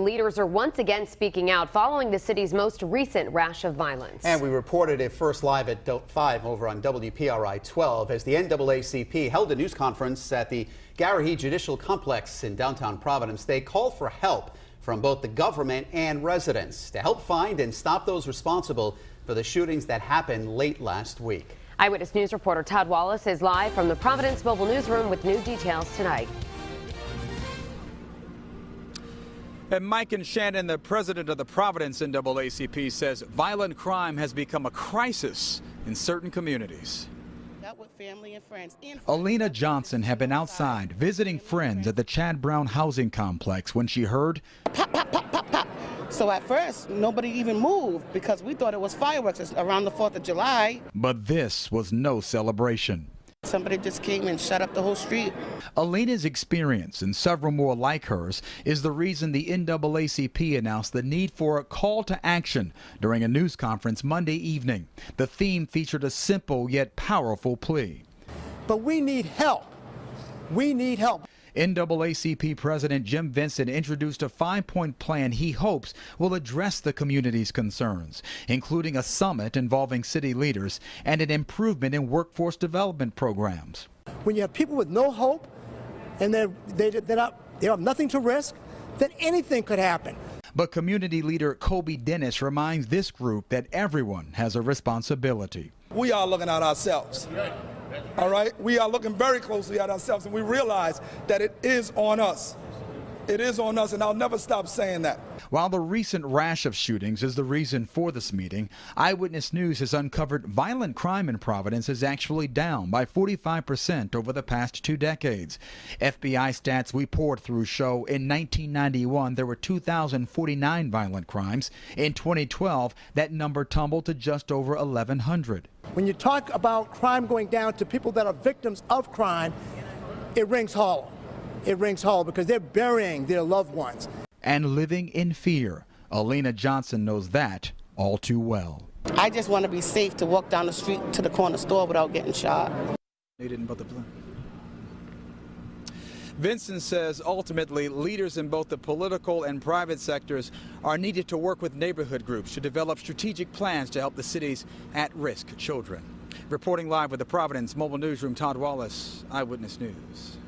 leaders are once again speaking out following the city's most recent rash of violence. And we reported it first live at 5 over on WPRI 12 as the NAACP held a news conference at the Garrahy Judicial Complex in downtown Providence. They called for help from both the government and residents to help find and stop those responsible for the shootings that happened late last week. Eyewitness News reporter Todd Wallace is live from the Providence Mobile Newsroom with new details tonight. And Mike and Shannon, the president of the Providence NAACP, says violent crime has become a crisis in certain communities. With family and friends. Alina Johnson had been outside visiting friends at the Chad Brown housing complex when she heard pop, pop, pop, pop, pop. So at first, nobody even moved because we thought it was fireworks around the 4th of July. But this was no celebration. Somebody just came and shut up the whole street. Alina's experience and several more like hers is the reason the NAACP announced the need for a call to action during a news conference Monday evening. The theme featured a simple yet powerful plea. But we need help. We need help. NAACP President Jim Vincent introduced a 5-point plan he hopes will address the community's concerns, including a summit involving city leaders and an improvement in workforce development programs. When you have people with no hope and they have nothing to risk, then anything could happen. But community leader Kobe Dennis reminds this group that everyone has a responsibility. We are looking at ourselves. All right, we are looking very closely at ourselves, and we realize that it is on us. It is on us, and I'll never stop saying that. While the recent rash of shootings is the reason for this meeting, Eyewitness News has uncovered violent crime in Providence is actually down by 45% over the past 2 decades. FBI stats we poured through show in 1991 there were 2,049 violent crimes. In 2012, that number tumbled to just over 1,100. When you talk about crime going down to people that are victims of crime, it rings hollow. It rings hollow because they're burying their loved ones. And living in fear. Alina Johnson knows that all too well. I just want to be safe to walk down the street to the corner store without getting shot. They didn't put the plan. Vincent says ultimately leaders in both the political and private sectors are needed to work with neighborhood groups to develop strategic plans to help the city's at-risk children. Reporting live with the Providence Mobile Newsroom, Todd Wallace, Eyewitness News.